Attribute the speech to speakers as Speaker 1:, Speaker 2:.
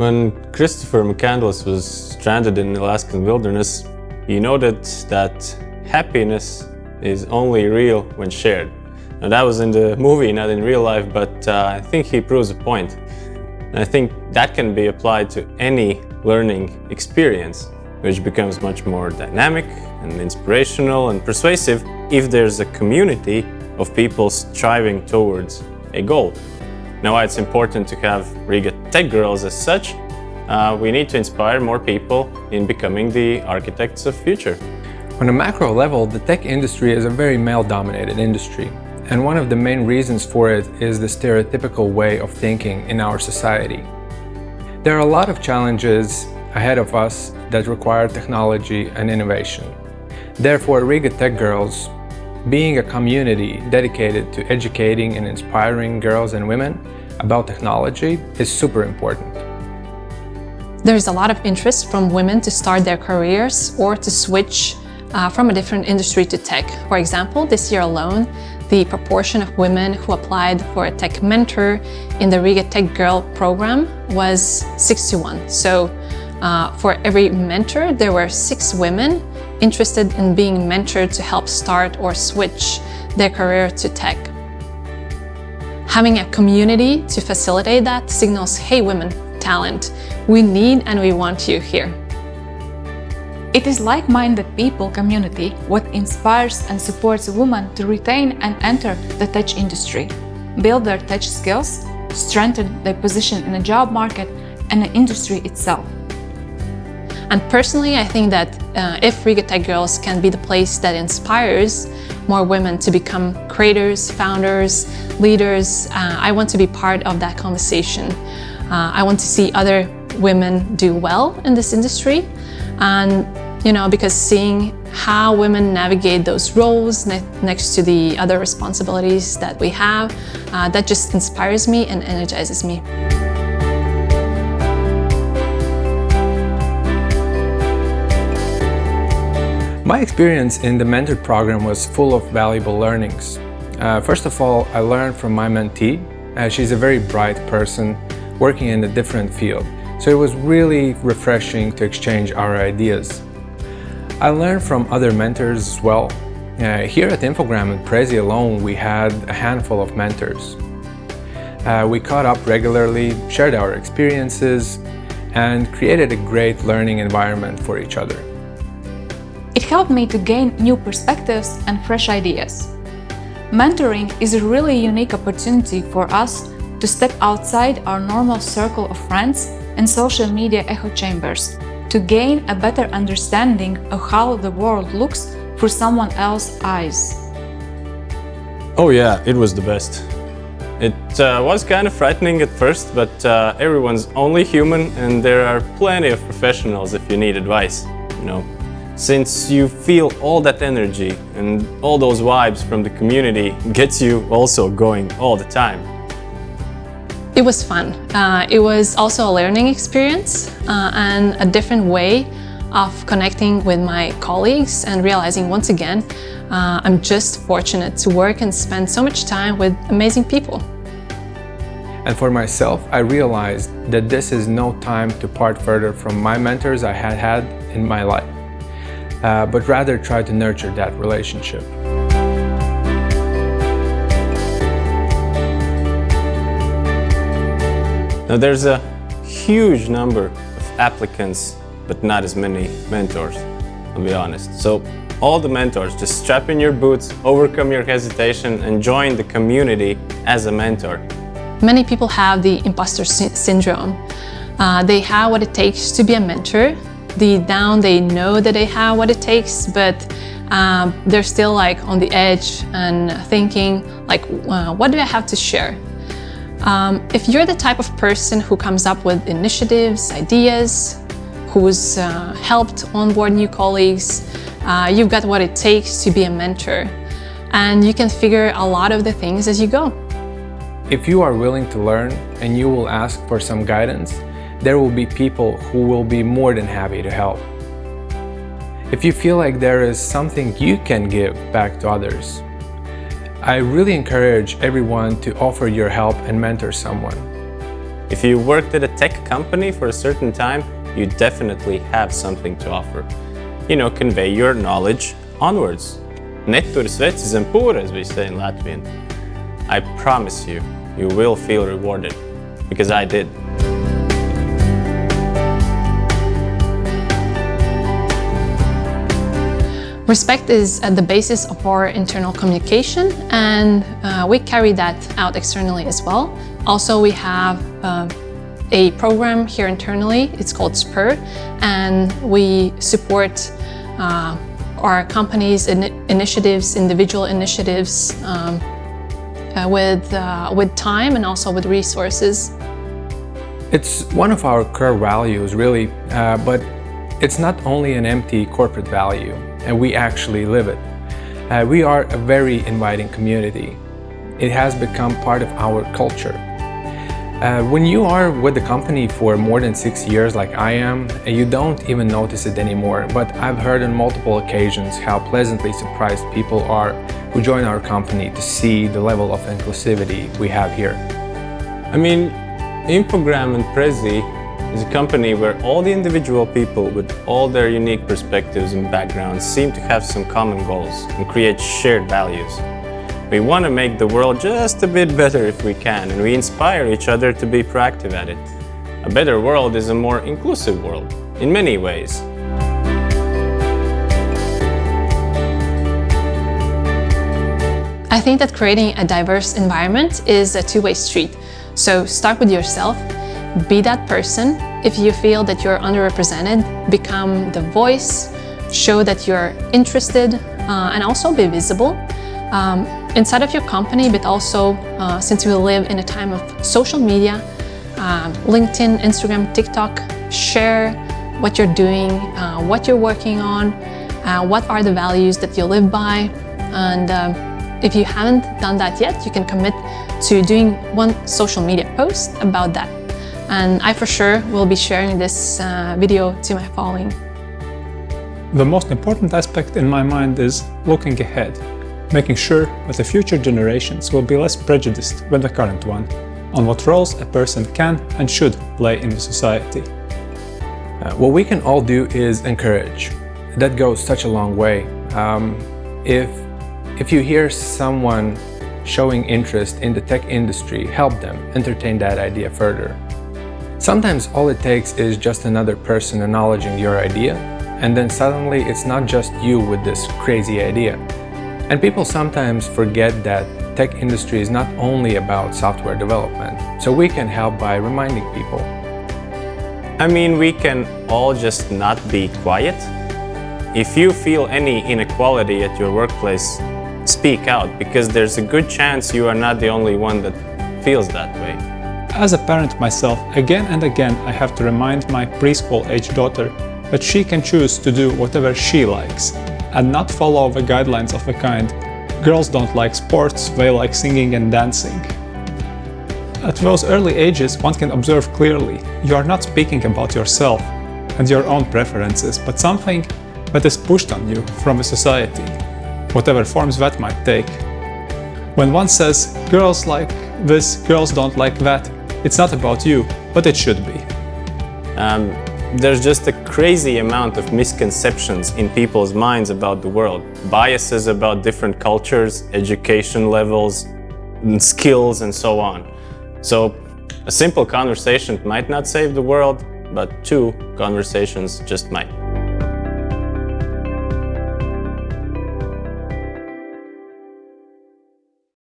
Speaker 1: When Christopher McCandless was stranded in the Alaskan wilderness, he noted that happiness is only real when shared. Now that was in the movie, not in real life, but I think he proves a point. And I think that can be applied to any learning experience, which becomes much more dynamic and inspirational and persuasive if there's a community of people striving towards a goal. Now, why it's important to have Riga Tech Girls as such, we need to inspire more people in becoming the architects of future.
Speaker 2: On a macro level, the tech industry is a very male-dominated industry, and one of the main reasons for it is the stereotypical way of thinking in our society. There are a lot of challenges ahead of us that require technology and innovation. Therefore, Riga Tech Girls, being a community dedicated to educating and inspiring girls and women about technology, is super important.
Speaker 3: There's a lot of interest from women to start their careers or to switch from a different industry to tech. For example, this year alone, the proportion of women who applied for a tech mentor in the Riga Tech Girl program was 6-1. So for every mentor, there were 6 women interested in being mentored to help start or switch their career to tech. Having a community to facilitate that signals, hey women, talent, we need and we want you here.
Speaker 4: It is like-minded people community what inspires and supports women to retain and enter the tech industry, build their tech skills, strengthen their position in the job market and the industry itself.
Speaker 3: And personally, I think that if Riga Tech Girls can be the place that inspires more women to become creators, founders, leaders, I want to be part of that conversation. I want to see other women do well in this industry. And, because seeing how women navigate those roles next to the other responsibilities that we have, that just inspires me and energizes me.
Speaker 2: My experience in the mentor program was full of valuable learnings. First of all, I learned from my mentee. She's a very bright person working in a different field, so it was really refreshing to exchange our ideas. I learned from other mentors as well. Here at Infogram and Prezi alone, we had a handful of mentors. We caught up regularly, shared our experiences, and created a great learning environment for each other.
Speaker 4: It helped me to gain new perspectives and fresh ideas. Mentoring is a really unique opportunity for us to step outside our normal circle of friends and social media echo chambers, to gain a better understanding of how the world looks through someone else's eyes.
Speaker 1: Oh yeah, it was the best. It was kind of frightening at first, but everyone's only human and there are plenty of professionals if you need advice, Since you feel all that energy and all those vibes from the community gets you also going all the time.
Speaker 3: It was fun. It was also a learning experience and a different way of connecting with my colleagues and realizing once again, I'm just fortunate to work and spend so much time with amazing people.
Speaker 2: And for myself, I realized that this is no time to part further from my mentors I had in my life. But rather try to nurture that relationship.
Speaker 1: Now there's a huge number of applicants, but not as many mentors, I'll be honest. So all the mentors, just strap in your boots, overcome your hesitation, and join the community as a mentor.
Speaker 3: Many people have the imposter syndrome. They have what it takes to be a mentor. Deep down, they know that they have what it takes, but they're still on the edge and thinking what do I have to share? If you're the type of person who comes up with initiatives, ideas, who's helped onboard new colleagues, you've got what it takes to be a mentor, and you can figure a lot of the things as you go.
Speaker 2: If you are willing to learn and you will ask for some guidance, there will be people who will be more than happy to help. If you feel like there is something you can give back to others, I really encourage everyone to offer your help and mentor someone.
Speaker 1: If you worked at a tech company for a certain time, you definitely have something to offer. Convey your knowledge onwards. Netur sveci zem pūra, as we say in Latvian. I promise you, you will feel rewarded, because I did.
Speaker 3: Respect is at the basis of our internal communication, and we carry that out externally as well. Also, we have a program here internally, it's called SPUR, and we support our company's initiatives, individual initiatives, with time and also with resources.
Speaker 2: It's one of our core values, really, but it's not only an empty corporate value, and we actually live it. We are a very inviting community. It has become part of our culture. When you are with the company for more than 6 years like I am, you don't even notice it anymore, but I've heard on multiple occasions how pleasantly surprised people are who join our company to see the level of inclusivity we have here.
Speaker 1: Infogram and Prezi is a company where all the individual people with all their unique perspectives and backgrounds seem to have some common goals and create shared values. We want to make the world just a bit better if we can, and we inspire each other to be proactive at it. A better world is a more inclusive world, in many ways.
Speaker 3: I think that creating a diverse environment is a two-way street. So start with yourself, be that person. If you feel that you're underrepresented, become the voice, show that you're interested, and also be visible. Inside of your company, but also since we live in a time of social media, LinkedIn, Instagram, TikTok, share what you're doing, what you're working on, what are the values that you live by, and if you haven't done that yet, you can commit to doing one social media post about that. And I for sure will be sharing this video to my following.
Speaker 5: The most important aspect in my mind is looking ahead, making sure that the future generations will be less prejudiced than the current one on what roles a person can and should play in the society.
Speaker 2: What we can all do is encourage. That goes such a long way. If you hear someone showing interest in the tech industry, help them entertain that idea further. Sometimes all it takes is just another person acknowledging your idea, and then suddenly it's not just you with this crazy idea. And people sometimes forget that tech industry is not only about software development, so we can help by reminding people.
Speaker 1: We can all just not be quiet. If you feel any inequality at your workplace, speak out, because there's a good chance you are not the only one that feels that way.
Speaker 5: As a parent myself, again and again I have to remind my preschool-age daughter that she can choose to do whatever she likes and not follow the guidelines of the kind, girls don't like sports, they like singing and dancing. At those early ages, one can observe clearly you are not speaking about yourself and your own preferences, but something that is pushed on you from a society, whatever forms that might take. When one says, girls like this, girls don't like that, it's not about you, but it should be.
Speaker 1: There's just a crazy amount of misconceptions in people's minds about the world. Biases about different cultures, education levels, skills, and so on. So a simple conversation might not save the world, but 2 conversations just might.